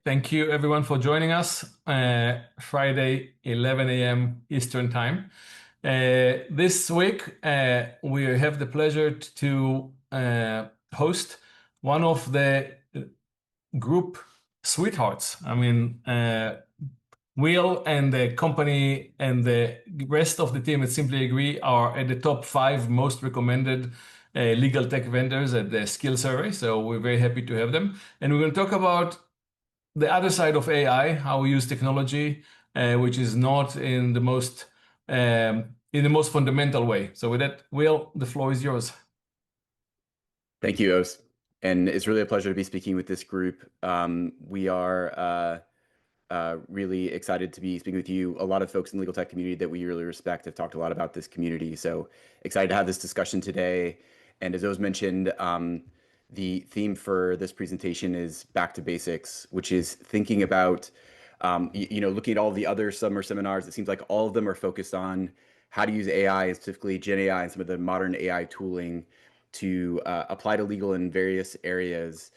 Thank you everyone for joining us. Friday, 11 a.m. Eastern Time. This week, we have the pleasure to host one of the group sweethearts. Will and the company and the rest of the team at SimplyAgree are at the top 5 most recommended legal tech vendors at the skill survey. So we're very happy to have them. And we're going to talk about the other side of AI, how we use technology, which is not in the most fundamental way. So with that, Will, the floor is yours. Thank you, Os. And it's really a pleasure to be speaking with this group. We are really excited to be speaking with you. A lot of folks in the legal tech community that we really respect have talked a lot about this community. So excited to have this discussion today. And as Os mentioned, the theme for this presentation is back to basics, which is thinking about, looking at all the other summer seminars. It seems like all of them are focused on how to use AI, and specifically Gen AI and some of the modern AI tooling to apply to legal in various areas.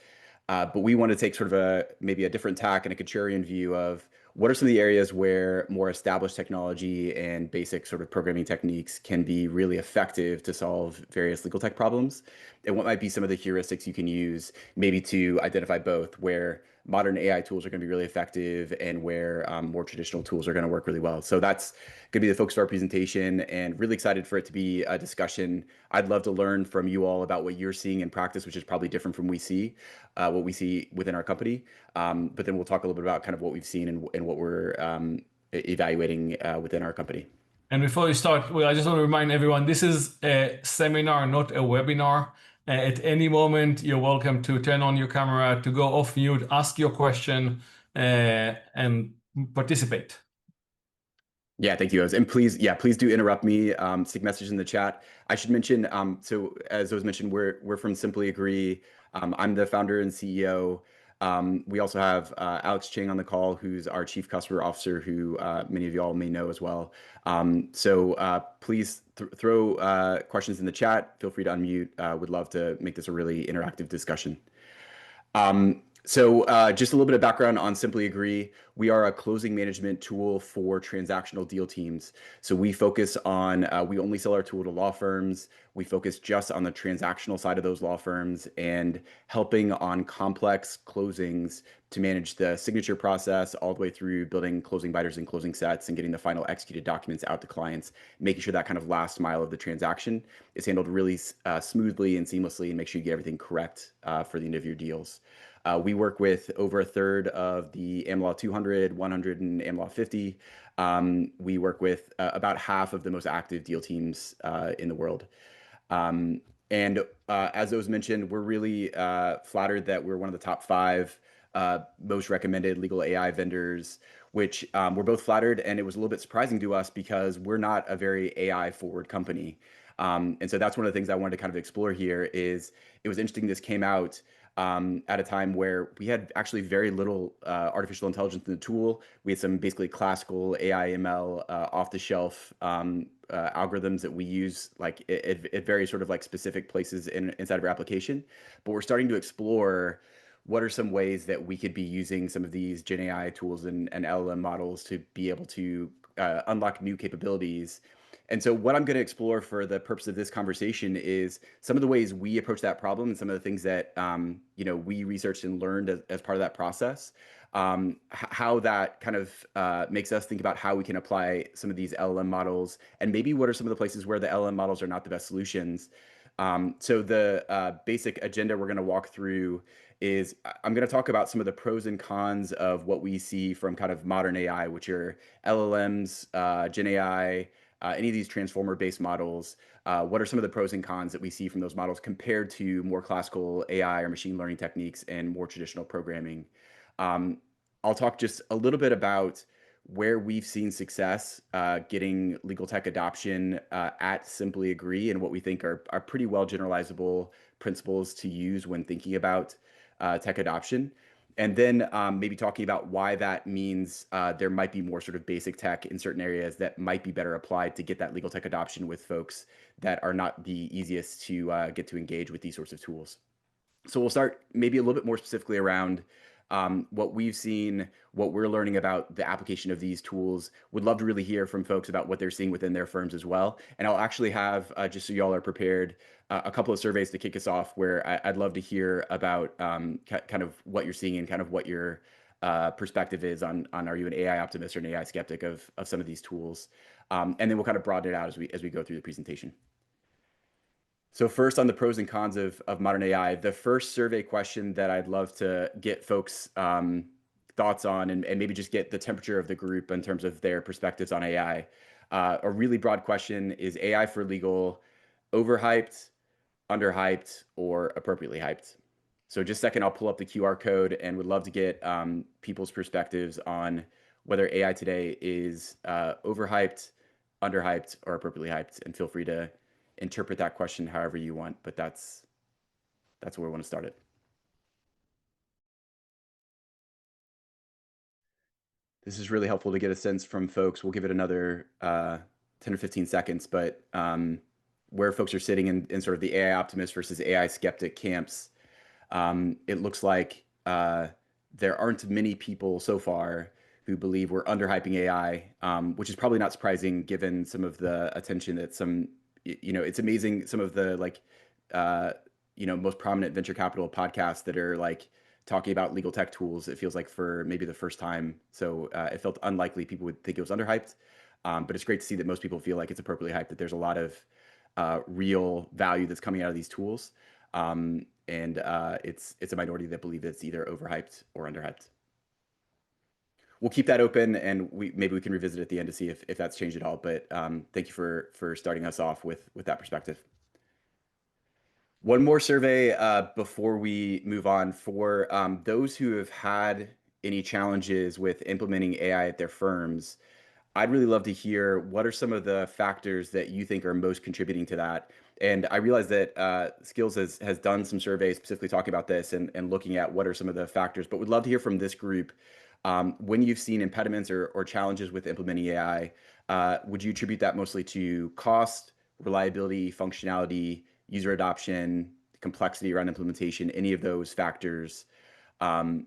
But we want to take sort of maybe a different tack and a contrarian view of what are some of the areas where more established technology and basic sort of programming techniques can be really effective to solve various legal tech problems, and what might be some of the heuristics you can use maybe to identify both where modern AI tools are going to be really effective and where more traditional tools are going to work really well. So that's going to be the focus of our presentation, and really excited for it to be a discussion. I'd love to learn from you all about what you're seeing in practice, which is probably different from what we see within our company. But then we'll talk a little bit about kind of what we've seen and what we're evaluating within our company. And before you start, well, I just want to remind everyone, this is a seminar, not a webinar. At any moment, you're welcome to turn on your camera, to go off mute, ask your question, and participate. Yeah, thank you, Oz. And please do interrupt me. Stick messages in the chat. I should mention, so as Oz mentioned, we're from SimplyAgree. I'm the founder and CEO. We also have Alex Chang on the call, who's our Chief Customer Officer, who many of you all may know as well. So please throw questions in the chat. Feel free to unmute. Would love to make this a really interactive discussion. So just a little bit of background on SimplyAgree. We are a closing management tool for transactional deal teams. So we focus on, we only sell our tool to law firms. We focus just on the transactional side of those law firms and helping on complex closings to manage the signature process all the way through building closing binders and closing sets and getting the final executed documents out to clients, making sure that kind of last mile of the transaction is handled really smoothly and seamlessly, and make sure you get everything correct for the end of your deals. We work with over a third of the AmLaw 200, 100, and AmLaw 50. We work with about half of the most active deal teams in the world. And as Oz mentioned, we're really flattered that we're one of the top 5 most recommended legal AI vendors, which we're both flattered, and it was a little bit surprising to us because we're not a very AI forward company. And so that's one of the things I wanted to kind of explore here. Is it was interesting this came out at a time where we had actually very little artificial intelligence in the tool. We had some basically classical AI ML off the shelf algorithms that we use like at very sort of like specific places inside of our application. But we're starting to explore what are some ways that we could be using some of these Gen AI tools and LLM models to be able to unlock new capabilities. And so what I'm going to explore for the purpose of this conversation is some of the ways we approach that problem and some of the things that we researched and learned as part of that process, how that kind of makes us think about how we can apply some of these LLM models, and maybe what are some of the places where the LLM models are not the best solutions. So the basic agenda we're going to walk through is I'm going to talk about some of the pros and cons of what we see from kind of modern AI, which are LLMs, Gen AI, any of these transformer-based models. What are some of the pros and cons that we see from those models compared to more classical AI or machine learning techniques and more traditional programming? I'll talk just a little bit about where we've seen success getting legal tech adoption at SimplyAgree, and what we think are pretty well generalizable principles to use when thinking about tech adoption. And then maybe talking about why that means there might be more sort of basic tech in certain areas that might be better applied to get that legal tech adoption with folks that are not the easiest to get to engage with these sorts of tools. So we'll start maybe a little bit more specifically around what we've seen, what we're learning about the application of these tools. Would love to really hear from folks about what they're seeing within their firms as well. And I'll actually have, just so y'all are prepared, a couple of surveys to kick us off where I'd love to hear about kind of what you're seeing and kind of what your perspective is on are you an AI optimist or an AI skeptic of some of these tools. And then we'll kind of broaden it out as we go through the presentation. So first on the pros and cons of modern AI, the first survey question that I'd love to get folks thoughts on and maybe just get the temperature of the group in terms of their perspectives on AI. A really broad question is AI for legal overhyped, underhyped, or appropriately hyped? So just a second, I'll pull up the QR code and would love to get people's perspectives on whether AI today is overhyped, underhyped, or appropriately hyped. And feel free to interpret that question however you want, but that's where we want to start it. This is really helpful to get a sense from folks. We'll give it another 10 or 15 seconds, but where folks are sitting in sort of the AI optimist versus AI skeptic camps. It looks like there aren't many people so far who believe we're underhyping AI, which is probably not surprising given some of the attention that it's amazing some of the most prominent venture capital podcasts that are like talking about legal tech tools. It feels like for maybe the first time. So it felt unlikely people would think it was underhyped. But it's great to see that most people feel like it's appropriately hyped, that there's a lot of real value that's coming out of these tools. And it's a minority that believe it's either overhyped or underhyped. We'll keep that open, and maybe we can revisit at the end to see if that's changed at all. But thank you for starting us off with that perspective. One more survey before we move on. For those who have had any challenges with implementing AI at their firms, I'd really love to hear what are some of the factors that you think are most contributing to that. And I realize that Skills has done some surveys specifically talking about this and looking at what are some of the factors, but would love to hear from this group. When you've seen impediments or challenges with implementing AI, would you attribute that mostly to cost, reliability, functionality, user adoption, complexity around implementation, any of those factors? And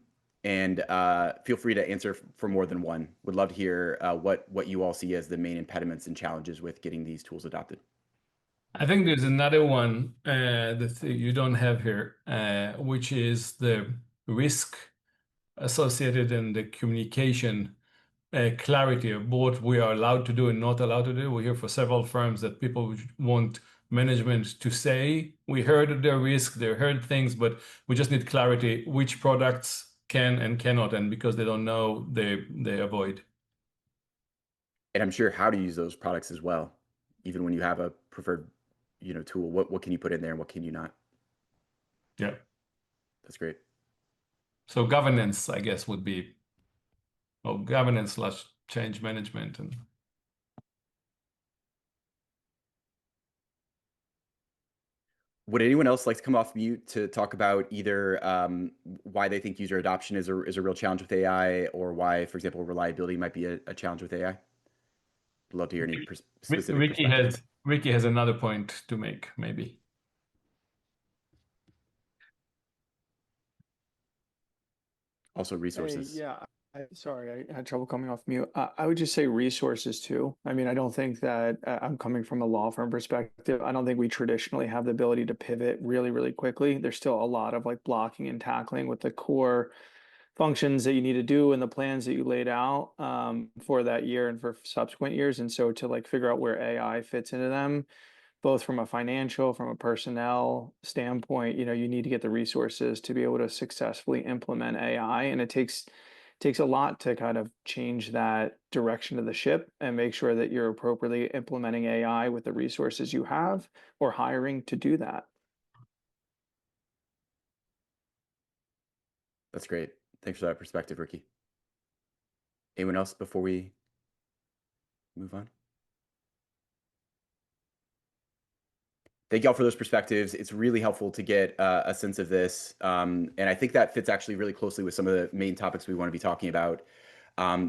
feel free to answer for more than one. Would love to hear what you all see as the main impediments and challenges with getting these tools adopted. I think there's another one that you don't have here, which is the risk associated in the communication clarity of what we are allowed to do and not allowed to do. We hear for several firms that people want management to say, we heard their risk, they heard things, but we just need clarity which products can and cannot, and because they don't know, they avoid. And I'm sure how to use those products as well, even when you have a preferred tool. What can you put in there and what can you not? Yeah. That's great. So governance, I guess, would be, well, governance / change management. And would anyone else like to come off mute to talk about either why they think user adoption is a real challenge with AI, or why, for example, reliability might be a challenge with AI? I'd love to hear any specific perspective. Ricky has another point to make, maybe. Also resources. Hey, yeah, sorry, I had trouble coming off mute. I would just say resources too. I mean, I don't think that I'm coming from a law firm perspective. I don't think we traditionally have the ability to pivot really, really quickly. There's still a lot of like blocking and tackling with the core functions that you need to do and the plans that you laid out for that year and for subsequent years. And so to like figure out where AI fits into them, both from a financial, from a personnel standpoint, you need to get the resources to be able to successfully implement AI. And it takes a lot to kind of change that direction of the ship and make sure that you're appropriately implementing AI with the resources you have or hiring to do that. That's great. Thanks for that perspective, Ricky. Anyone else before we move on? Thank y'all for those perspectives. It's really helpful to get a sense of this. And I think that fits actually really closely with some of the main topics we want to be talking about.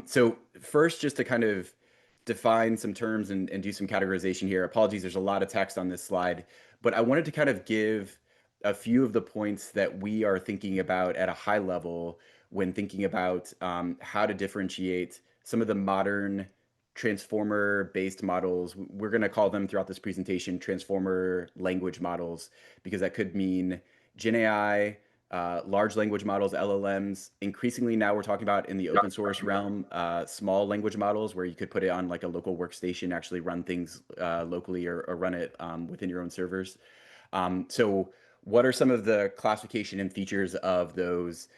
So first, just to kind of define some terms and do some categorization here. Apologies, there's a lot of text on this slide, but I wanted to kind of give a few of the points that we are thinking about at a high level when thinking about how to differentiate some of the modern transformer-based models. We're going to call them throughout this presentation transformer language models, because that could mean Gen AI, large language models, LLMs. Increasingly now we're talking about in the open source realm, small language models where you could put it on like a local workstation, actually run things locally or run it within your own servers. So what are some of the classification and features of those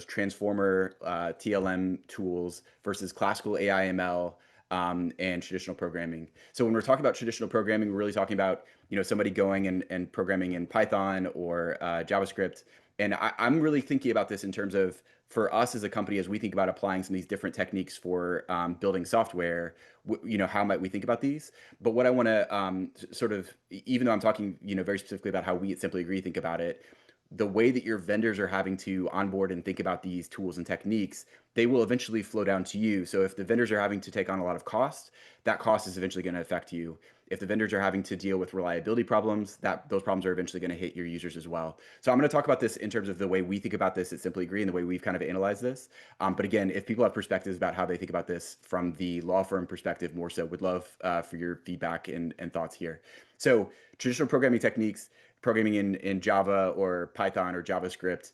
transformer TLM tools versus classical AI ML and traditional programming? So when we're talking about traditional programming, we're really talking about, you know, somebody going and programming in Python or JavaScript. And I'm really thinking about this in terms of, for us as a company, as we think about applying some of these different techniques for building software, you know, how might we think about these? But what I want to sort of, even though I'm talking, you know, very specifically about how we at Simply Agree think about it, the way that your vendors are having to onboard and think about these tools and techniques, they will eventually flow down to you. So if the vendors are having to take on a lot of cost, that cost is eventually going to affect you. If the vendors are having to deal with reliability problems, those problems are eventually going to hit your users as well. So I'm going to talk about this in terms of the way we think about this at Simply Agree and the way we've kind of analyzed this. But again, if people have perspectives about how they think about this from the law firm perspective more so, would love for your feedback and thoughts here. So traditional programming techniques, programming in Java or Python or JavaScript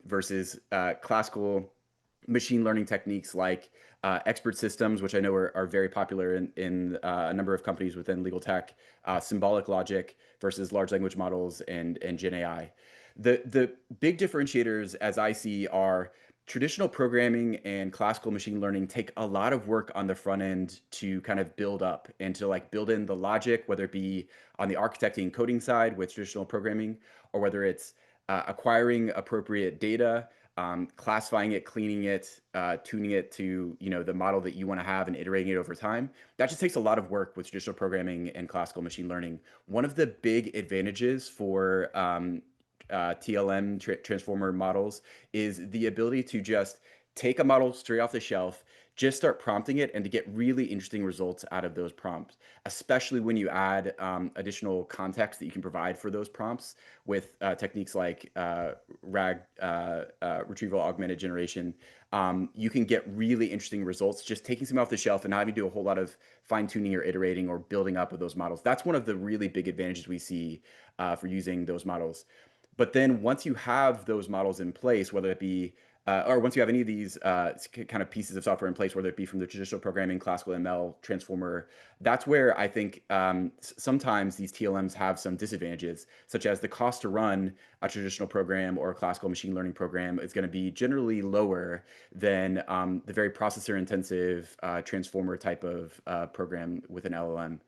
versus classical machine learning techniques like expert systems, which I know are very popular in a number of companies within legal tech, symbolic logic versus large language models and Gen AI. The big differentiators, as I see, are traditional programming and classical machine learning take a lot of work on the front end to kind of build up and to like build in the logic, whether it be on the architecting coding side with traditional programming, or whether it's acquiring appropriate data, classifying it, cleaning it, tuning it to, you know, the model that you want to have and iterating it over time. That just takes a lot of work with traditional programming and classical machine learning. One of the big advantages for TLM transformer models is the ability to just take a model straight off the shelf, just start prompting it, and to get really interesting results out of those prompts, especially when you add additional context that you can provide for those prompts with techniques like RAG, retrieval augmented generation. You can get really interesting results just taking something off the shelf and not having to do a whole lot of fine tuning or iterating or building up of those models. That's one of the really big advantages we see for using those models. But then once you have those models in place, whether it be, or once you have any of these kind of pieces of software in place, whether it be from the traditional programming, classical ML, transformer, that's where I think sometimes these TLMs have some disadvantages, such as the cost to run a traditional program or a classical machine learning program is going to be generally lower than the very processor intensive transformer type of program with an LLM.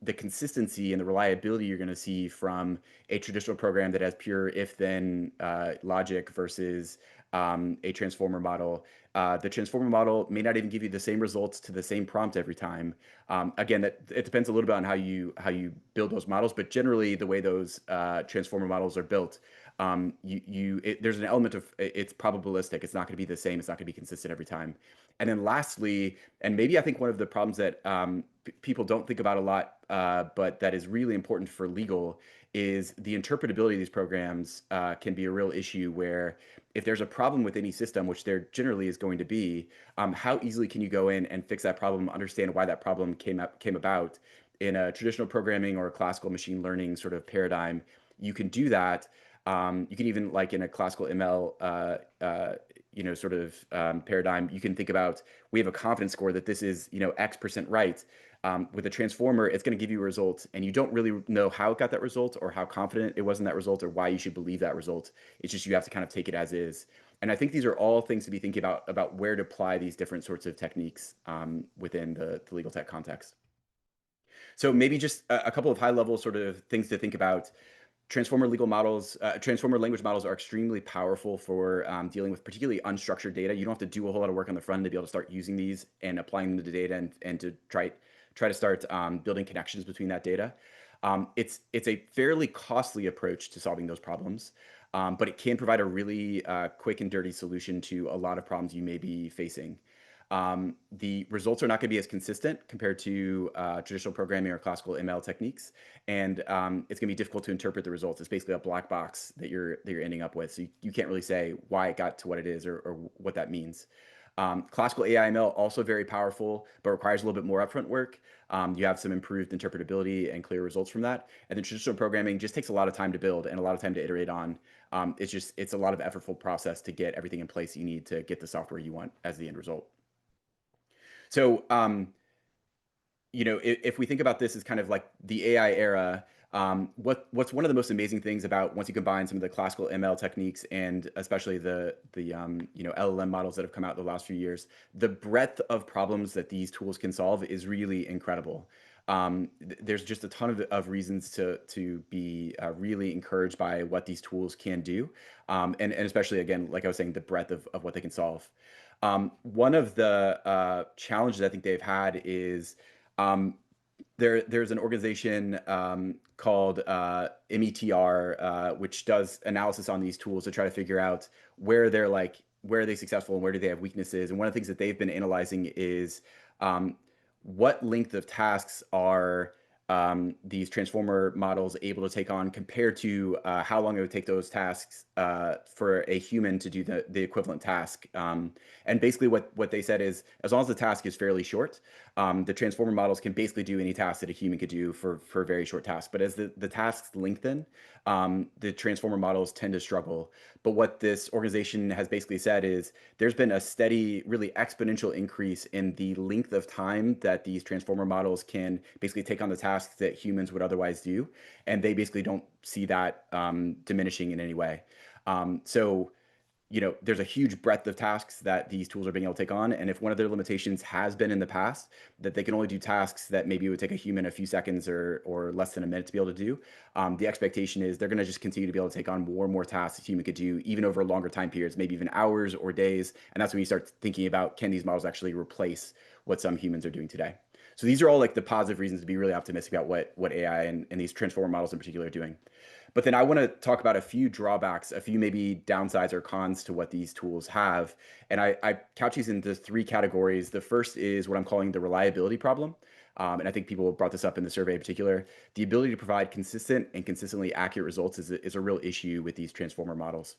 The consistency and the reliability you're going to see from a traditional program that has pure if-then logic versus a transformer model. The transformer model may not even give you the same results to the same prompt every time. Again, it depends a little bit on how you build those models, but generally the way those transformer models are built, there's an element of it's probabilistic. It's not going to be the same. It's not going to be consistent every time. And then lastly, and maybe I think one of the problems that people don't think about a lot, but that is really important for legal, is the interpretability of these programs can be a real issue where if there's a problem with any system, which there generally is going to be, how easily can you go in and fix that problem, understand why that problem came about? In a traditional programming or a classical machine learning sort of paradigm, you can do that. You can even, like in a classical ML sort of paradigm, you can think about, we have a confidence score that this is, X% right. With a transformer, it's going to give you a result, and you don't really know how it got that result or how confident it was in that result or why you should believe that result. It's just you have to kind of take it as is. And I think these are all things to be thinking about where to apply these different sorts of techniques within the legal tech context. So maybe just a couple of high-level sort of things to think about. Transformer language models are extremely powerful for dealing with particularly unstructured data. You don't have to do a whole lot of work on the front end to be able to start using these and applying them to data and to try to start building connections between that data. It's a fairly costly approach to solving those problems, but it can provide a really quick and dirty solution to a lot of problems you may be facing. the results are not going to be as consistent compared to traditional programming or classical ML techniques, and it's going to be difficult to interpret the results. It's basically a black box that you're ending up with, so you can't really say why it got to what it is or what that means. Classical AI ML also very powerful, but requires a little bit more upfront work. You have some improved interpretability and clear results from that. And then traditional programming just takes a lot of time to build and a lot of time to iterate on. It's a lot of effortful process to get everything in place you need to get the software you want as the end result. So, if we think about this as kind of like the AI era, what's one of the most amazing things about once you combine some of the classical ML techniques and especially the LLM models that have come out the last few years, the breadth of problems that these tools can solve is really incredible. There's just a ton of reasons to be really encouraged by what these tools can do, and especially again, like I was saying, the breadth of what they can solve. One of the challenges I think they've had is there's an organization called METR, which does analysis on these tools to try to figure out where are they successful and where do they have weaknesses. And one of the things that they've been analyzing is what length of tasks are these transformer models able to take on compared to how long it would take those tasks for a human to do the equivalent task. And basically what they said is, as long as the task is fairly short, the transformer models can basically do any task that a human could do for a very short task. But as the tasks lengthen, the transformer models tend to struggle. But what this organization has basically said is there's been a steady, really exponential increase in the length of time that these transformer models can basically take on the tasks that humans would otherwise do. And they basically don't see that diminishing in any way. So there's a huge breadth of tasks that these tools are being able to take on. And if one of their limitations has been in the past that they can only do tasks that maybe it would take a human a few seconds or less than a minute to be able to do, the expectation is they're going to just continue to be able to take on more and more tasks a human could do, even over longer time periods, maybe even hours or days. And that's when you start thinking about, can these models actually replace what some humans are doing today? So these are all like the positive reasons to be really optimistic about what AI and these transformer models in particular are doing. But then I want to talk about a few drawbacks, a few maybe downsides or cons to what these tools have. And I couch these into three categories. The first is what I'm calling the reliability problem. And I think people brought this up in the survey in particular. The ability to provide consistent and consistently accurate results is a real issue with these transformer models.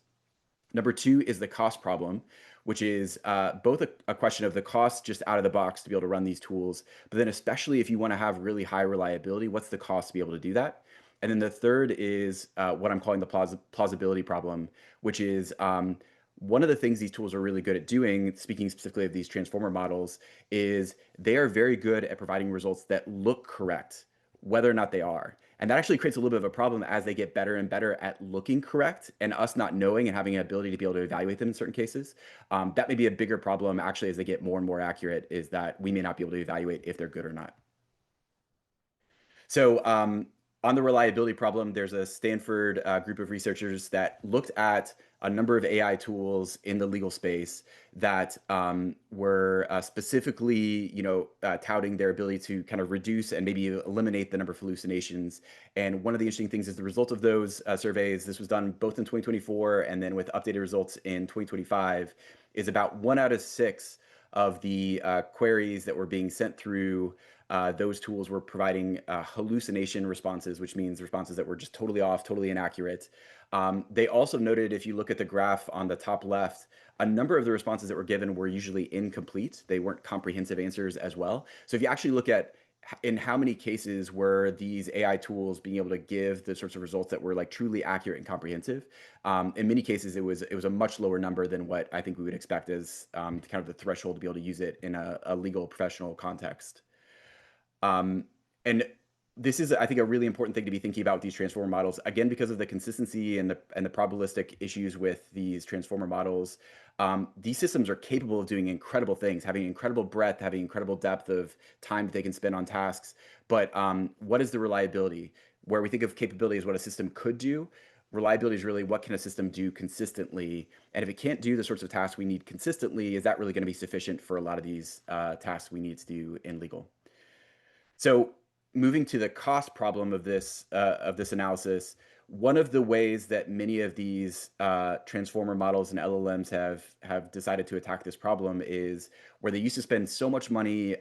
Number two is the cost problem, which is both a question of the cost just out of the box to be able to run these tools, but then especially if you want to have really high reliability, what's the cost to be able to do that? And then the third is what I'm calling the plausibility problem, which is one of the things these tools are really good at doing, speaking specifically of these transformer models, is they are very good at providing results that look correct, whether or not they are. And that actually creates a little bit of a problem as they get better and better at looking correct and us not knowing and having an ability to be able to evaluate them in certain cases. That may be a bigger problem actually as they get more and more accurate, is that we may not be able to evaluate if they're good or not. So on the reliability problem, there's a Stanford group of researchers that looked at a number of AI tools in the legal space that were specifically, touting their ability to kind of reduce and maybe eliminate the number of hallucinations. And one of the interesting things is the result of those surveys, this was done both in 2024 and then with updated results in 2025, is about 1 out of 6 of the queries that were being sent through those tools were providing hallucination responses, which means responses that were just totally off, totally inaccurate. They also noted, if you look at the graph on the top left, a number of the responses that were given were usually incomplete. They weren't comprehensive answers as well. So if you actually look at in how many cases were these AI tools being able to give the sorts of results that were like truly accurate and comprehensive, in many cases it was a much lower number than what I think we would expect as kind of the threshold to be able to use it in a legal professional context. And this is, I think, a really important thing to be thinking about with these transformer models, again, because of the consistency and the probabilistic issues with these transformer models. These systems are capable of doing incredible things, having incredible breadth, having incredible depth of time that they can spend on tasks. But what is the reliability? Where we think of capability as what a system could do, reliability is really what can a system do consistently? And if it can't do the sorts of tasks we need consistently, is that really going to be sufficient for a lot of these tasks we need to do in legal? So moving to the cost problem of this analysis, One of the ways that many of these transformer models and LLMs have decided to attack this problem is where they used to spend so much money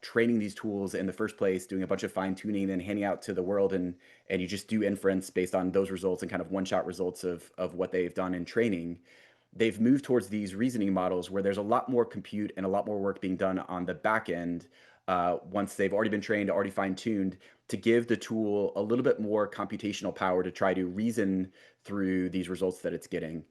training these tools in the first place, doing a bunch of fine tuning, then handing out to the world, and you just do inference based on those results and kind of one-shot results of what they've done in training. They've moved towards these reasoning models where there's a lot more compute and a lot more work being done on the back end once they've already been trained, already fine-tuned, to give the tool a little bit more computational power to try to reason through these results that it's getting.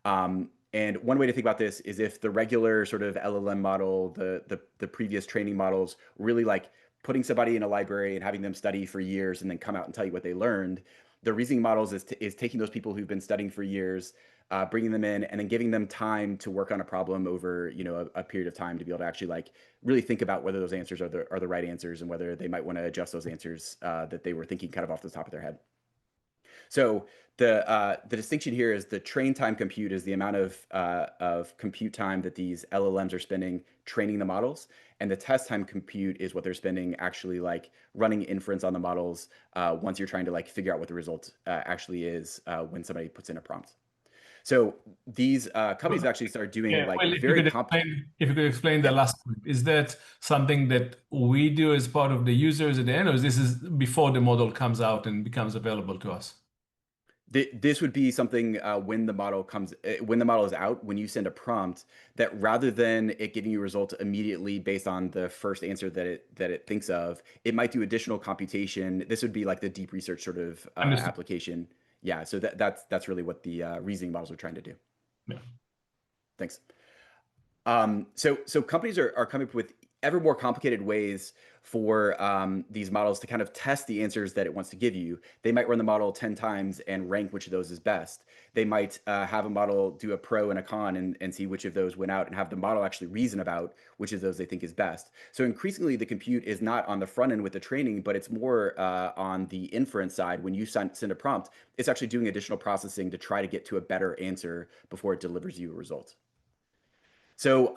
And one way to think about this is if the regular sort of LLM model, the previous training models, really like putting somebody in a library and having them study for years and then come out and tell you what they learned. The reasoning models is taking those people who've been studying for years, bringing them in, and then giving them time to work on a problem over a period of time to be able to actually like really think about whether those answers are the right answers and whether they might want to adjust those answers that they were thinking kind of off the top of their head. So the distinction here is the train time compute is the amount of compute time that these LLMs are spending training the models, and the test time compute is what they're spending actually like running inference on the models once you're trying to like figure out what the result actually is when somebody puts in a prompt. So these companies actually started doing like Well, very if you could explain the last point, is that something that we do as part of the users at the end, or is this before the model comes out and becomes available to us? This would be something when the model is out, when you send a prompt, that rather than it giving you results immediately based on the first answer that it thinks of, it might do additional computation. This would be like the deep research sort of application. Yeah, so that's really what the reasoning models are trying to do. Yeah. Thanks. So companies are coming up with ever more complicated ways for these models to kind of test the answers that it wants to give you. They might run the model 10 times and rank which of those is best. They might have a model do a pro and a con and see which of those went out and have the model actually reason about which of those they think is best. So increasingly, the compute is not on the front end with the training, but it's more on the inference side. When you send a prompt, it's actually doing additional processing to try to get to a better answer before it delivers you a result. So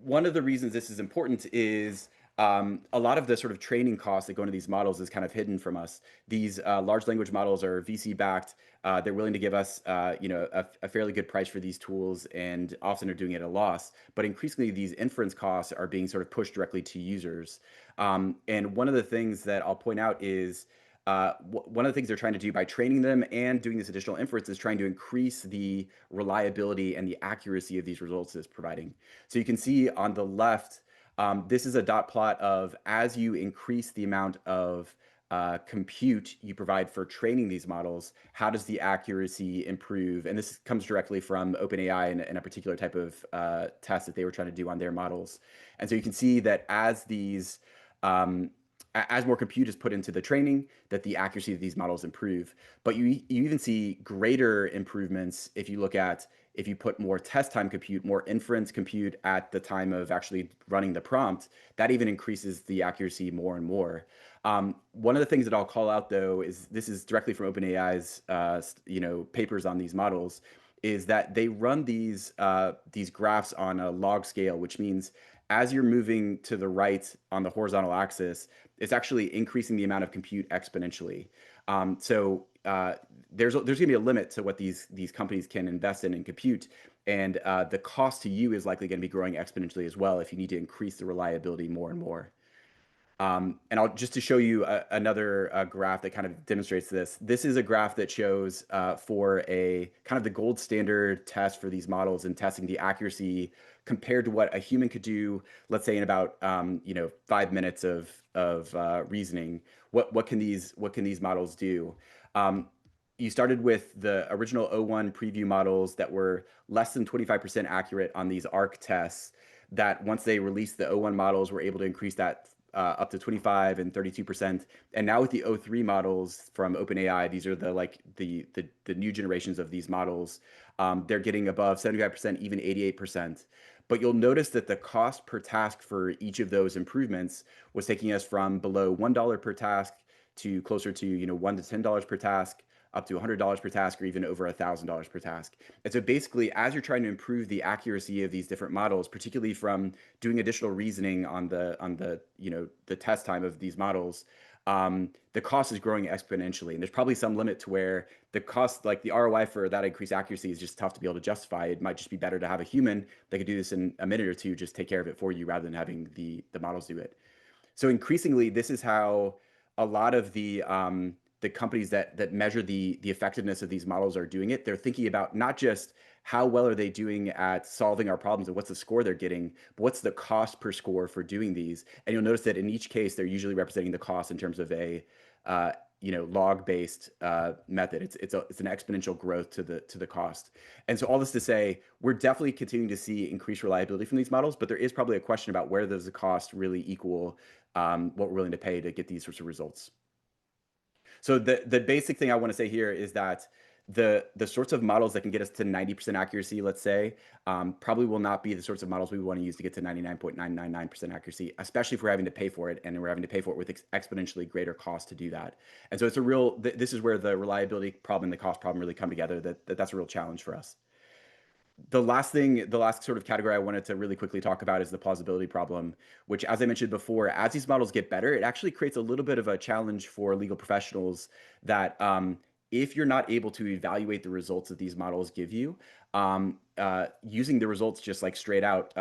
one of the reasons this is important is a lot of the sort of training costs that go into these models is kind of hidden from us. These large language models are VC backed. They're willing to give us a fairly good price for these tools and often are doing it at a loss. But increasingly, these inference costs are being sort of pushed directly to users. And one of the things that I'll point out is one of the things they're trying to do by training them and doing this additional inference is trying to increase the reliability and the accuracy of these results it's providing. So you can see on the left, this is a dot plot of as you increase the amount of compute you provide for training these models, how does the accuracy improve? And this comes directly from OpenAI and a particular type of test that they were trying to do on their models. And so you can see that as these as more compute is put into the training, that the accuracy of these models improve. But you even see greater improvements if you put more test time compute, more inference compute at the time of actually running the prompt, that even increases the accuracy more and more. One of the things that I'll call out though is this is directly from OpenAI's papers on these models, is that they run these graphs on a log scale, which means as you're moving to the right on the horizontal axis, it's actually increasing the amount of compute exponentially. So there's going to be a limit to what these companies can invest in and compute, and the cost to you is likely going to be growing exponentially as well if you need to increase the reliability more and more. And just to show you another graph that kind of demonstrates this. This is a graph that shows for a kind of the gold standard test for these models and testing the accuracy compared to what a human could do, let's say in about 5 minutes of reasoning. What can these models do? You started with the original O1 preview models that were less than 25% accurate on these ARC tests, that once they released the O1 models were able to increase that up to 25 and 32%. And now with the O3 models from OpenAI, these are the new generations of these models. They're getting above 75%, even 88%. But you'll notice that the cost per task for each of those improvements was taking us from below $1 per task to closer to $1 to $10 per task, up to $100 per task, or even over $1,000 per task. And so basically, as you're trying to improve the accuracy of these different models, particularly from doing additional reasoning on the test time of these models, the cost is growing exponentially. And there's probably some limit to where the cost, like the ROI for that increased accuracy is just tough to be able to justify. It might just be better to have a human that could do this in a minute or two, just take care of it for you rather than having the models do it. So increasingly, this is how a lot of the companies that measure the effectiveness of these models are doing it. They're thinking about not just how well are they doing at solving our problems and what's the score they're getting, but what's the cost per score for doing these. And you'll notice that in each case, they're usually representing the cost in terms of a log-based method. It's an exponential growth to the cost. And so all this to say, we're definitely continuing to see increased reliability from these models, but there is probably a question about where does the cost really equal what we're willing to pay to get these sorts of results. So the basic thing I want to say here is that the sorts of models that can get us to 90% accuracy, let's say, probably will not be the sorts of models we want to use to get to 99.999% accuracy, especially if we're having to pay for it, and we're having to pay for it with exponentially greater cost to do that. And so it's a real, this is where the reliability problem and the cost problem really come together, that's a real challenge for us. The last sort of category I wanted to really quickly talk about is the plausibility problem, which, as I mentioned before, as these models get better, it actually creates a little bit of a challenge for legal professionals that if you're not able to evaluate the results that these models give you, using the results just like straight out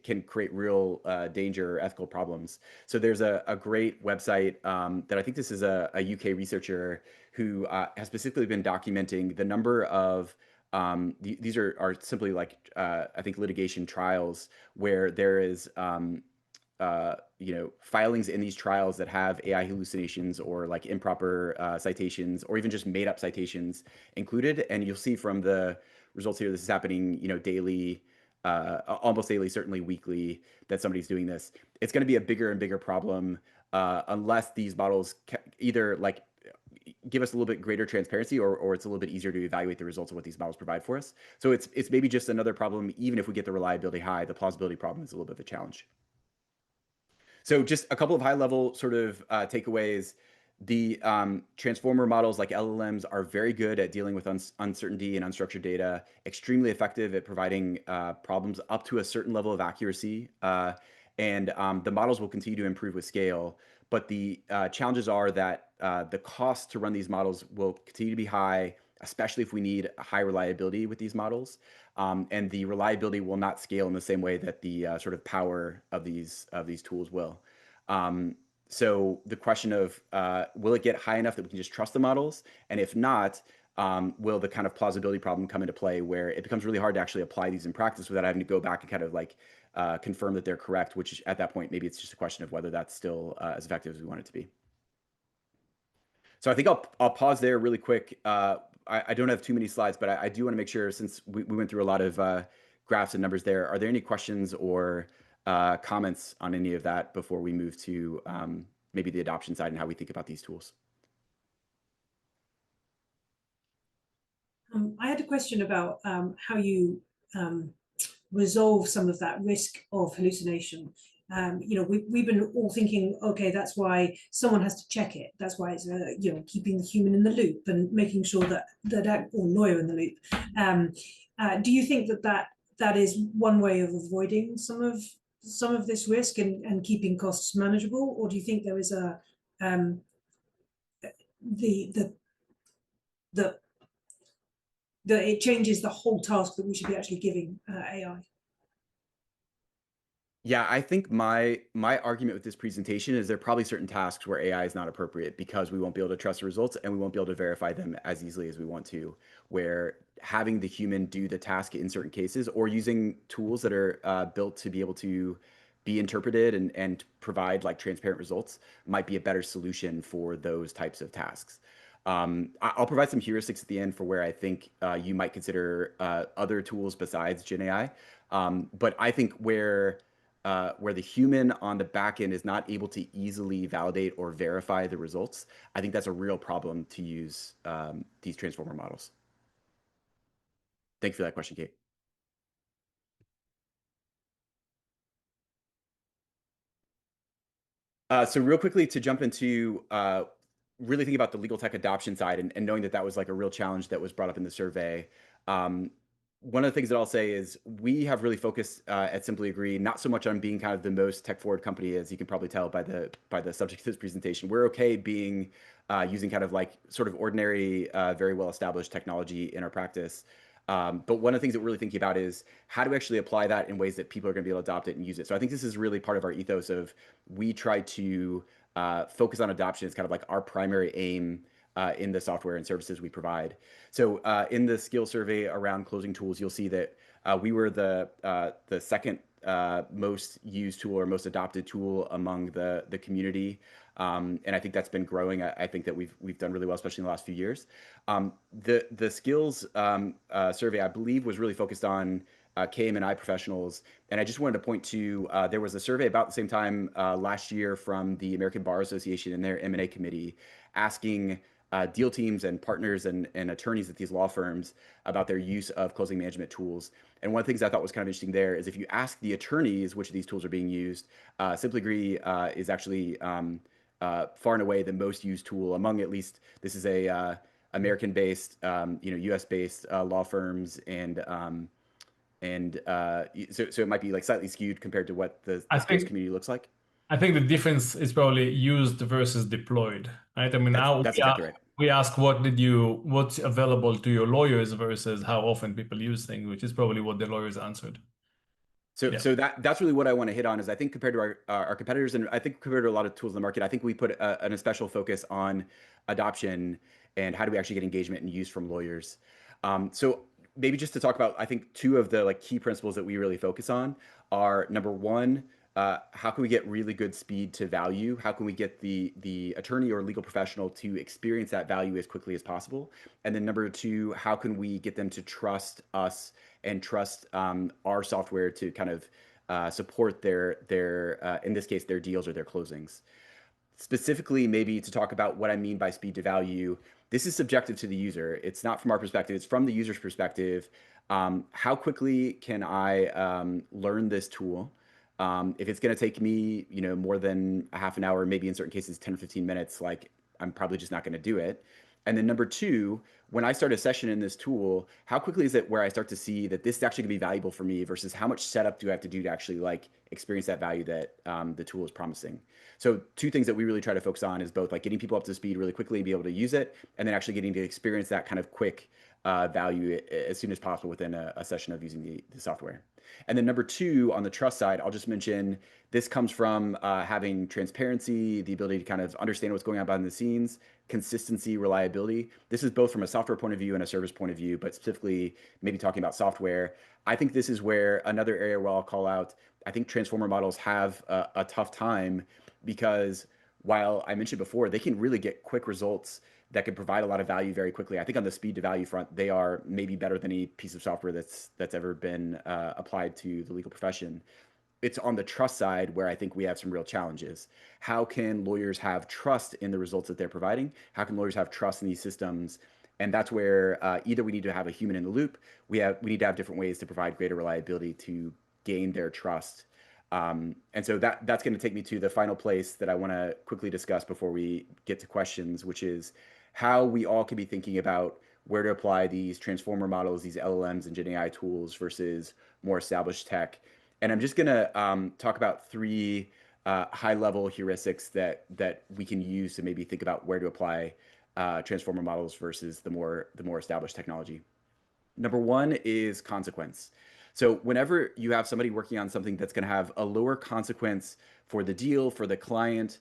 can create real danger or ethical problems. So there's a great website that I think this is a UK researcher who has specifically been documenting the number of these are simply like I think litigation trials where there is filings in these trials that have AI hallucinations or like improper citations or even just made up citations included. And you'll see from the results here, this is happening, daily, almost daily, certainly weekly, that somebody's doing this. It's going to be a bigger and bigger problem unless these models either like give us a little bit greater transparency or it's a little bit easier to evaluate the results of what these models provide for us. So it's maybe just another problem. Even if we get the reliability high, the plausibility problem is a little bit of a challenge. So just a couple of high level sort of takeaways. The transformer models like LLMs are very good at dealing with uncertainty and unstructured data, extremely effective at providing problems up to a certain level of accuracy. And the models will continue to improve with scale. But the challenges are that the cost to run these models will continue to be high, especially if we need high reliability with these models. And the reliability will not scale in the same way that the sort of power of these tools will. So the question of will it get high enough that we can just trust the models? And if not, will the kind of plausibility problem come into play where it becomes really hard to actually apply these in practice without having to go back and kind of like confirm that they're correct, which at that point, maybe it's just a question of whether that's still as effective as we want it to be. So I think I'll pause there really quick. I don't have too many slides, but I do want to make sure, since we went through a lot of graphs and numbers there, are there any questions or comments on any of that before we move to maybe the adoption side and how we think about these tools? I had a question about how you resolve some of that risk of hallucination. We've been all thinking, okay, that's why someone has to check it. That's why it's keeping the human in the loop and making sure that or lawyer in the loop. Do you think that is one way of avoiding some of this risk and keeping costs manageable, or do you think there is that it changes the whole task that we should be actually giving AI? Yeah, I think my argument with this presentation is there are probably certain tasks where AI is not appropriate because we won't be able to trust the results and we won't be able to verify them as easily as we want to, where having the human do the task in certain cases or using tools that are built to be able to be interpreted and provide like transparent results might be a better solution for those types of tasks. I'll provide some heuristics at the end for where I think you might consider other tools besides Gen AI. But I think where the human on the back end is not able to easily validate or verify the results, I think that's a real problem to use these transformer models. Thanks for that question, Kate. So real quickly to jump into really thinking about the legal tech adoption side and knowing that was like a real challenge that was brought up in the survey. one of the things that I'll say is we have really focused at SimplyAgree not so much on being kind of the most tech forward company, as you can probably tell by the subject of this presentation. We're okay being using kind of like sort of ordinary, very well established technology in our practice. But one of the things that we're really thinking about is how do we actually apply that in ways that people are going to be able to adopt it and use it. So I think this is really part of our ethos of we try to focus on adoption as kind of like our primary aim in the software and services we provide. So in the skill survey around closing tools, you'll see that we were the second most used tool or most adopted tool among the community. And I think that's been growing. I think that we've done really well, especially in the last few years. The skills survey, I believe, was really focused on KM&I professionals. And I just wanted to point to, there was a survey about the same time last year from the American Bar Association and their M&A committee asking deal teams and partners and attorneys at these law firms about their use of closing management tools. And one of the things I thought was kind of interesting there is if you ask the attorneys which of these tools are being used, SimplyAgree is actually far and away the most used tool among, at least this is a American-based, US-based law firms, and so it might be like slightly skewed compared to what the skills community looks like. I think the difference is probably used versus deployed, right? I mean, That's exactly right. We ask what's available to your lawyers versus how often people use things, which is probably what the lawyers answered. So that's really what I want to hit on is I think compared to our competitors, and I think compared to a lot of tools in the market, I think we put an special focus on adoption and how do we actually get engagement and use from lawyers. So maybe just to talk about, I think two of the like key principles that we really focus on are number one, how can we get really good speed to value? How can we get the attorney or legal professional to experience that value as quickly as possible? And then number two, how can we get them to trust us and trust our software to kind of support their in this case, their deals or their closings? Specifically, maybe to talk about what I mean by speed to value, this is subjective to the user. It's not from our perspective, it's from the user's perspective. How quickly can I learn this tool? If it's going to take me, more than a half an hour, maybe in certain cases, 10 or 15 minutes, like I'm probably just not going to do it. And then number two, when I start a session in this tool, how quickly is it where I start to see that this is actually going to be valuable for me versus how much setup do I have to do to actually like experience that value that the tool is promising? So two things that we really try to focus on is both like getting people up to speed really quickly and be able to use it, and then actually getting to experience that kind of quick value as soon as possible within a session of using the software. And then number two, on the trust side, I'll just mention this comes from having transparency, the ability to kind of understand what's going on behind the scenes, consistency, reliability. This is both from a software point of view and a service point of view, but specifically maybe talking about software. I think this is where another area where I'll call out, I think transformer models have a tough time because while I mentioned before, they can really get quick results that can provide a lot of value very quickly. I think on the speed to value front, they are maybe better than any piece of software that's ever been applied to the legal profession. It's on the trust side where I think we have some real challenges. How can lawyers have trust in the results that they're providing? How can lawyers have trust in these systems? And that's where either we need to have a human in the loop, we need to have different ways to provide greater reliability to gain their trust. And so that's going to take me to the final place that I want to quickly discuss before we get to questions, which is how we all can be thinking about where to apply these transformer models, these LLMs and Gen AI tools versus more established tech. And I'm just going to talk about three high-level heuristics that we can use to maybe think about where to apply transformer models versus the more established technology. Number one is consequence. So whenever you have somebody working on something that's going to have a lower consequence for the deal, for the client,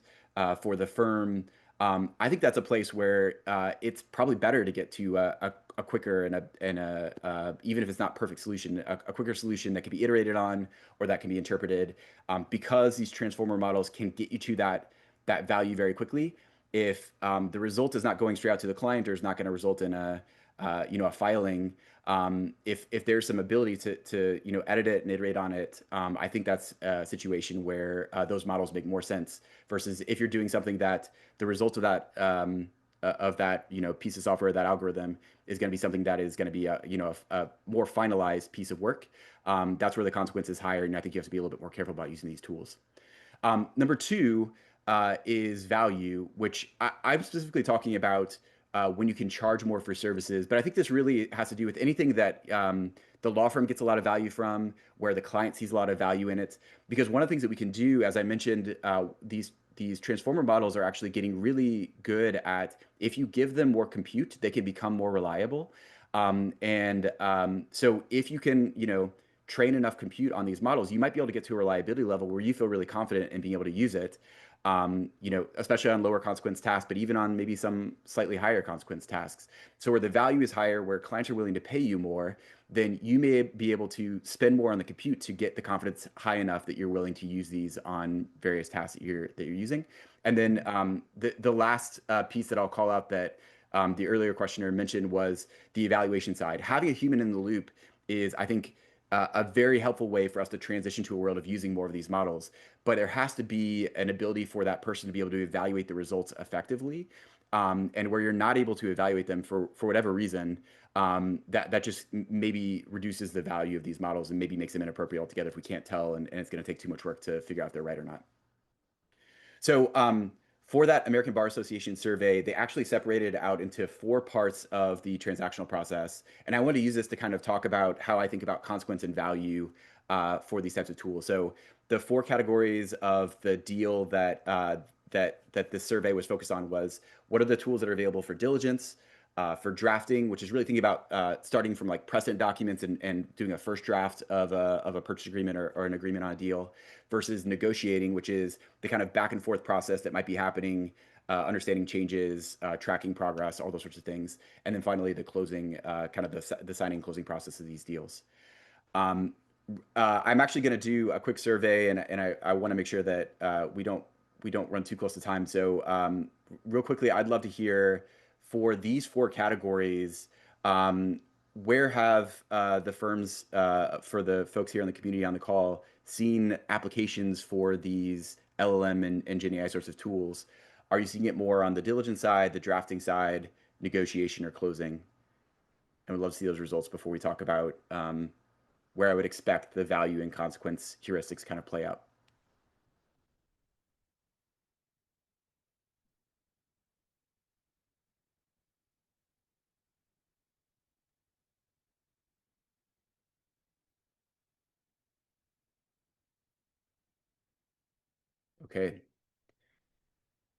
for the firm, I think that's a place where it's probably better to get to a quicker and even if it's not perfect solution, a quicker solution that can be iterated on or that can be interpreted, because these transformer models can get you to that value very quickly. If the result is not going straight out to the client or is not going to result in a filing, if there's some ability to edit it and iterate on it, I think that's a situation where those models make more sense versus if you're doing something that the result of that piece of software, that algorithm is going to be something that is going to be a more finalized piece of work. That's where the consequence is higher, and I think you have to be a little bit more careful about using these tools. Number two is value, which I'm specifically talking about when you can charge more for services. But I think this really has to do with anything that the law firm gets a lot of value from, where the client sees a lot of value in it. Because one of the things that we can do, as I mentioned, these transformer models are actually getting really good at, if you give them more compute, they can become more reliable. So if you can, train enough compute on these models, you might be able to get to a reliability level where you feel really confident in being able to use it. Especially on lower consequence tasks, but even on maybe some slightly higher consequence tasks. So where the value is higher, where clients are willing to pay you more, then you may be able to spend more on the compute to get the confidence high enough that you're willing to use these on various tasks that you're using. And then the last piece that I'll call out that the earlier questioner mentioned was the evaluation side. Having a human in the loop is, I think, a very helpful way for us to transition to a world of using more of these models. But there has to be an ability for that person to be able to evaluate the results effectively. And where you're not able to evaluate them for whatever reason, that just maybe reduces the value of these models and maybe makes them inappropriate altogether if we can't tell, and it's going to take too much work to figure out if they're right or not. So for that American Bar Association survey, they actually separated out into 4 parts of the transactional process. And I want to use this to kind of talk about how I think about consequence and value for these types of tools. So the 4 categories of the deal that this survey was focused on was, what are the tools that are available for diligence, for drafting, which is really thinking about starting from like precedent documents and doing a first draft of a purchase agreement or an agreement on a deal, versus negotiating, which is the kind of back and forth process that might be happening, understanding changes, tracking progress, all those sorts of things. And then finally, the closing, kind of the signing and closing process of these deals. I'm actually going to do a quick survey, and I want to make sure that we don't run too close to time. So real quickly, I'd love to hear, for these 4 categories, where have the firms, for the folks here in the community on the call, seen applications for these LLM and Gen AI sorts of tools? Are you seeing it more on the diligence side, the drafting side, negotiation, or closing? And we'd love to see those results before we talk about where I would expect the value and consequence heuristics kind of play out. Okay.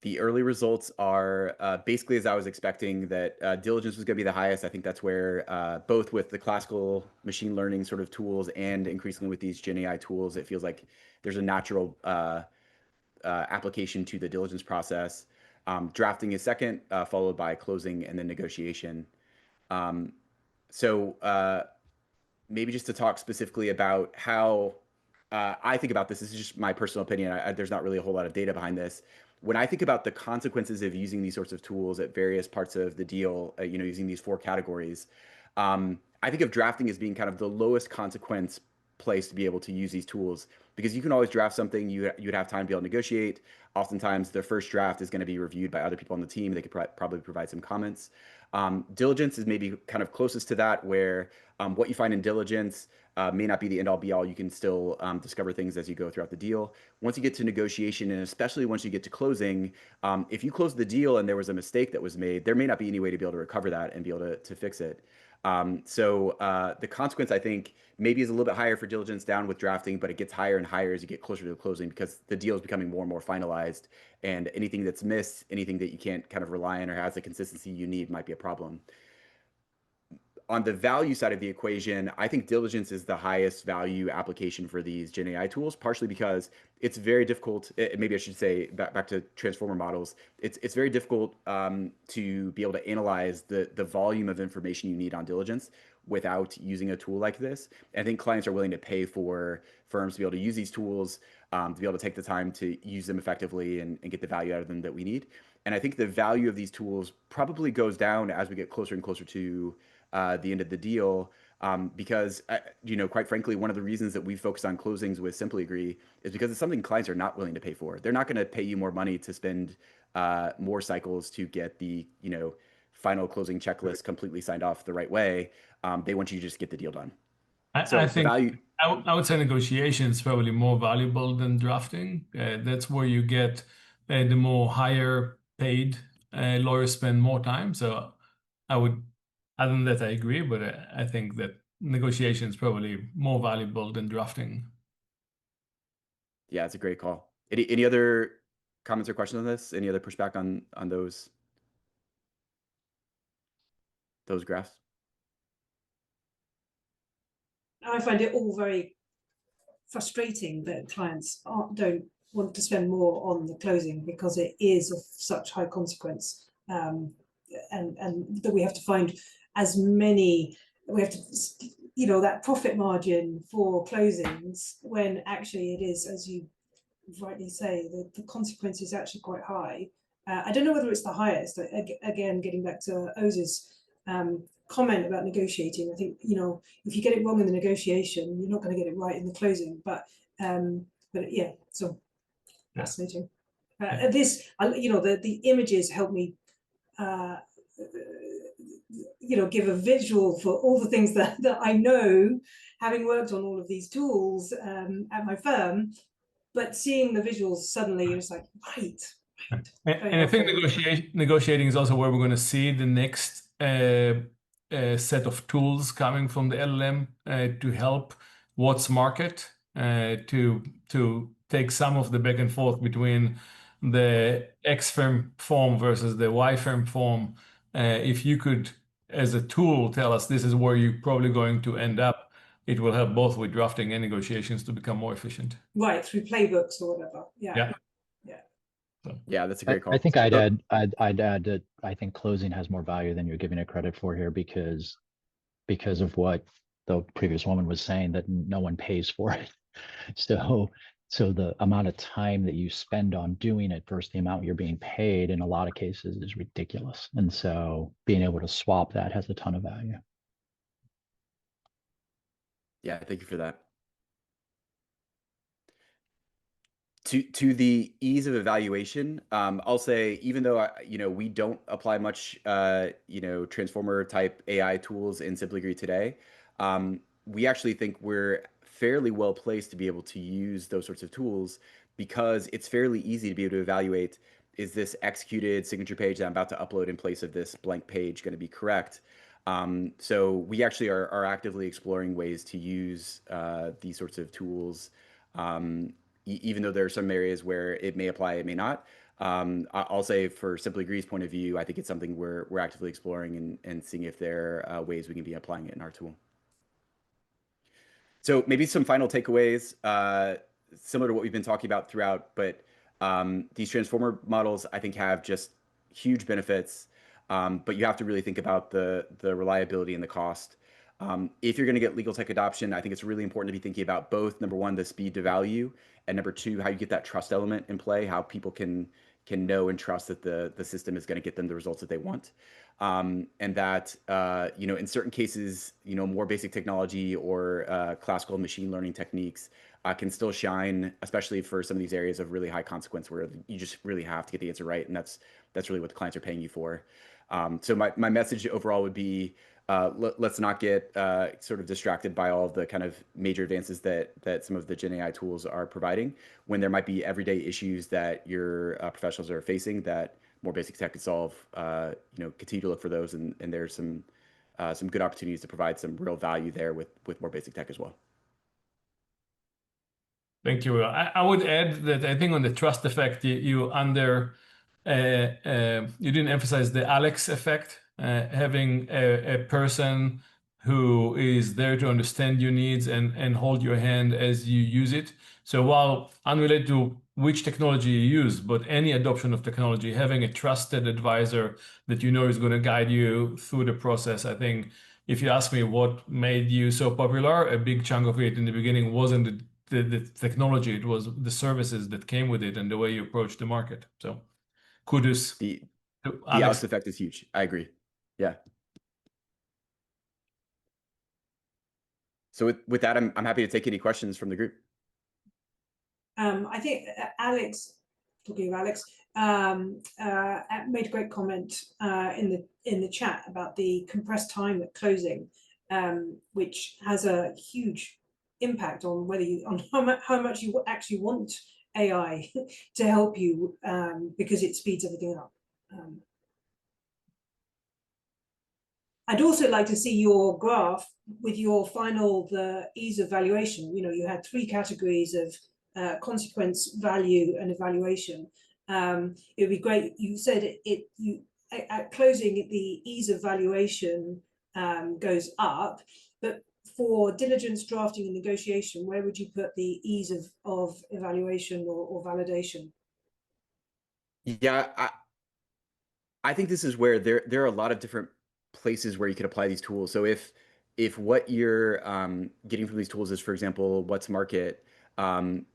The early results are basically as I was expecting, that diligence was going to be the highest. I think that's where both with the classical machine learning sort of tools and increasingly with these Gen AI tools, it feels like there's a natural application to the diligence process. Drafting is second, followed by closing and then negotiation. So maybe just to talk specifically about how I think about this is just my personal opinion. There's not really a whole lot of data behind this. When I think about the consequences of using these sorts of tools at various parts of the deal, using these 4 categories, I think of drafting as being kind of the lowest consequence place to be able to use these tools, because you can always draft something, you'd have time to be able to negotiate. Oftentimes, the first draft is going to be reviewed by other people on the team. They could probably provide some comments. Diligence is maybe kind of closest to that, where what you find in diligence may not be the end-all be-all. You can still discover things as you go throughout the deal. Once you get to negotiation, and especially once you get to closing, if you close the deal and there was a mistake that was made, there may not be any way to be able to recover that and be able to fix it. So the consequence, I think, maybe is a little bit higher for diligence down with drafting, but it gets higher and higher as you get closer to the closing, because the deal is becoming more and more finalized, and anything that's missed, anything that you can't kind of rely on or has the consistency you need, might be a problem. On the value side of the equation, I think diligence is the highest value application for these Gen AI tools, partially because it's very difficult. Maybe I should say, back to transformer models, it's very difficult to be able to analyze the volume of information you need on diligence without using a tool like this. And I think clients are willing to pay for firms to be able to use these tools, to be able to take the time to use them effectively and get the value out of them that we need. And I think the value of these tools probably goes down as we get closer and closer to the end of the deal, because quite frankly, one of the reasons that we focus on closings with SimplyAgree is because it's something clients are not willing to pay for. They're not going to pay you more money to spend more cycles to get the final closing checklist completely signed off the right way. They want you to just get the deal done. I think I would say negotiation is probably more valuable than drafting. That's where you get the more higher paid lawyers spend more time. So other than that, I agree, but I think that negotiation is probably more valuable than drafting. Yeah, it's a great call. Any other comments or questions on this? Any other pushback on those graphs? I find it all very frustrating that clients don't want to spend more on the closing because it is of such high consequence, and that we have to find as many, we have to, you know, that profit margin for closings when actually it is, as you rightly say, the consequence is actually quite high. I don't know whether it's the highest. Again, getting back to Oz's comment about negotiating, I think, you know, if you get it wrong in the negotiation, you're not going to get it right in the closing. But yeah, so fascinating. This, you know, the images help me, you know, give a visual for all the things that I know, having worked on all of these tools at my firm. But seeing the visuals suddenly, you're just like, right. And I think negotiating is also where we're going to see the next set of tools coming from the LLM to help what's market, to take some of the back and forth between the X firm form versus the Y firm form. If you could, as a tool, tell us this is where you're probably going to end up, it will help both with drafting and negotiations to become more efficient. Right, through playbooks or whatever. Yeah. Yeah, that's a great call. I think I'd add that I think closing has more value than you're giving it credit for here because of what the previous woman was saying, that no one pays for it. So the amount of time that you spend on doing it versus the amount you're being paid in a lot of cases is ridiculous. And so being able to swap that has a ton of value. Yeah, thank you for that. To the ease of evaluation, I'll say, even though we don't apply much transformer type AI tools in SimplyAgree today, we actually think we're fairly well placed to be able to use those sorts of tools because it's fairly easy to be able to evaluate, is this executed signature page that I'm about to upload in place of this blank page going to be correct? So we actually are actively exploring ways to use these sorts of tools. Even though there are some areas where it may apply, it may not. I'll say for SimplyAgree's point of view, I think it's something we're actively exploring and seeing if there are ways we can be applying it in our tool. So maybe some final takeaways, similar to what we've been talking about throughout, but these transformer models, I think, have just huge benefits, but you have to really think about the reliability and the cost. If you're going to get legal tech adoption, I think it's really important to be thinking about both, number one, the speed to value, and number two, how you get that trust element in play, how people can know and trust that the system is going to get them the results that they want. And that, in certain cases, more basic technology or classical machine learning techniques can still shine, especially for some of these areas of really high consequence where you just really have to get the answer right. And that's really what the clients are paying you for. So my message overall would be, let's not get sort of distracted by all of the kind of major advances that some of the Gen AI tools are providing, when there might be everyday issues that your professionals are facing that more basic tech could solve. Continue to look for those, and there's some good opportunities to provide some real value there with more basic tech as well. Thank you. I would add that I think on the trust effect, you didn't emphasize the Alex effect. Having a person who is there to understand your needs and hold your hand as you use it. So while unrelated to which technology you use, but any adoption of technology, having a trusted advisor that is going to guide you through the process. I think if you ask me what made you so popular, a big chunk of it in the beginning wasn't the technology, it was the services that came with it and the way you approach the market. So kudos. The Alex effect is huge. I agree. Yeah. So with that, I'm happy to take any questions from the group. I think Alex, talking of Alex, made a great comment in the chat about the compressed time at closing, which has a huge impact on how much you actually want AI to help you, because it speeds everything up. I'd also like to see your graph with your final, the ease of valuation. You know, you had 3 categories of consequence, value, and evaluation. It would be great. You said at closing, the ease of valuation goes up, but for diligence, drafting, and negotiation, where would you put the ease of evaluation or validation? Yeah, I think this is where there are a lot of different places where you could apply these tools. So if what you're getting from these tools is, for example, what's market,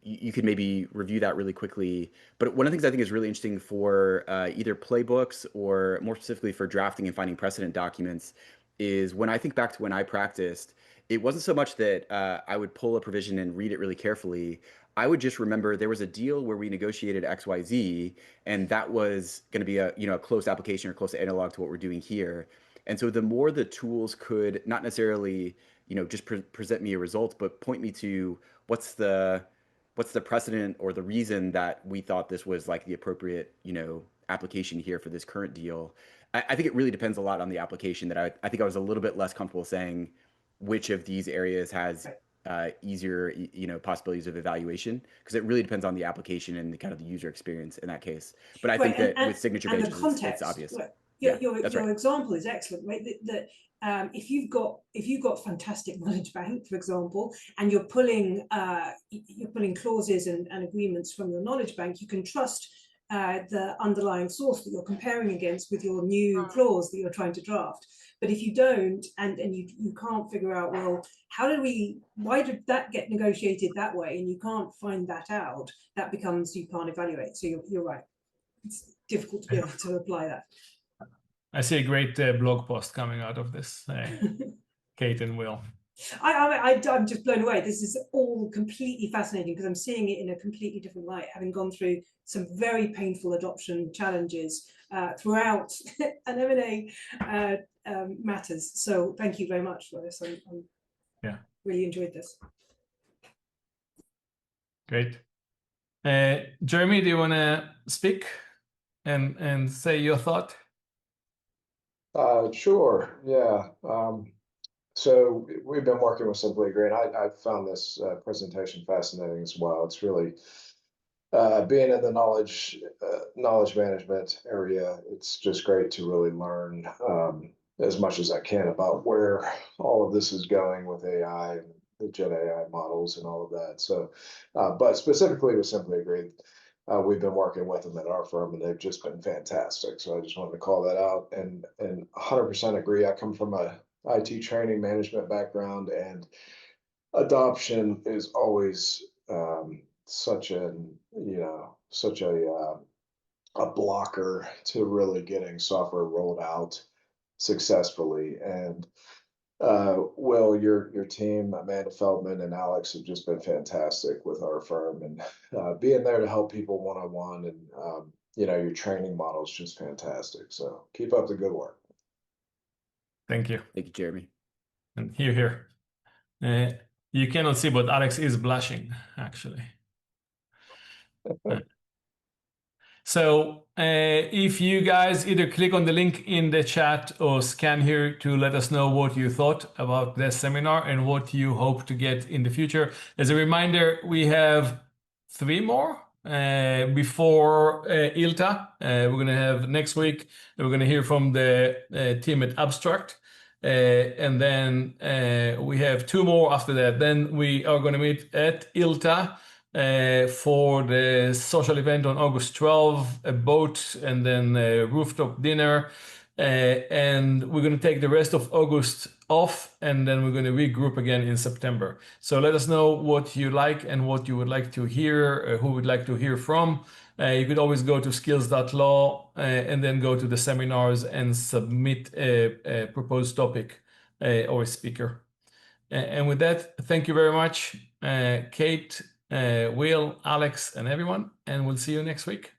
you could maybe review that really quickly. But one of the things I think is really interesting for either playbooks or more specifically for drafting and finding precedent documents is when I think back to when I practiced, it wasn't so much that I would pull a provision and read it really carefully. I would just remember there was a deal where we negotiated XYZ, and that was going to be a close application or close analog to what we're doing here. And so the more the tools could not necessarily just present me a result, but point me to what's the precedent or the reason that we thought this was like the appropriate application here for this current deal. I think it really depends a lot on the application. That I think I was a little bit less comfortable saying which of these areas has easier possibilities of evaluation, because it really depends on the application and the kind of the user experience in that case. But I think that with signature based, it's obvious. Right. Yeah, Your that's right. example is excellent, right? If you've got fantastic knowledge bank, for example, and you're pulling clauses and agreements from your knowledge bank, you can trust the underlying source that you're comparing against with your new clause that you're trying to draft. But if you don't, and you can't figure out, well, why did that get negotiated that way, and you can't find that out, that becomes, you can't evaluate. So you're right. It's difficult to be able to apply that. I see a great blog post coming out of this, Kate and Will. I'm just blown away. This is all completely fascinating because I'm seeing it in a completely different light, having gone through some very painful adoption challenges throughout an M&A matters. So thank you very much for this. I really enjoyed this. Great. Jeremy, do you want to speak and say your thought? Sure. Yeah. So we've been working with SimplyAgree, and I found this presentation fascinating as well. It's really being in the knowledge management area. It's just great to really learn as much as I can about where all of this is going with AI and the Gen AI models and all of that. So, but specifically with SimplyAgree, we've been working with them at our firm, and they've just been fantastic. So I just wanted to call that out, and 100% agree. I come from a IT training management background, and adoption is always such a blocker to really getting software rolled out successfully. And Will, your team, Amanda Feldman and Alex, have just been fantastic with our firm, and being there to help people one-on-one, and your training model is just fantastic. So keep up the good work. Thank you. Thank you, Jeremy. And here. You cannot see, but Alex is blushing, actually. So if you guys either click on the link in the chat or scan here to let us know what you thought about this seminar and what you hope to get in the future. As a reminder, we have 3 more before ILTA. We're going to have next week, we're going to hear from the team at Abstract. And then we have 2 more after that. Then we are going to meet at ILTA for the social event on August 12, a boat and then a rooftop dinner. And we're going to take the rest of August off, and then we're going to regroup again in September. So let us know what you like and what you would like to hear, who would like to hear from. You could always go to skills.law and then go to the seminars and submit a proposed topic or a speaker. And with that, thank you very much, Kate, Will, Alex, and everyone, and we'll see you next week.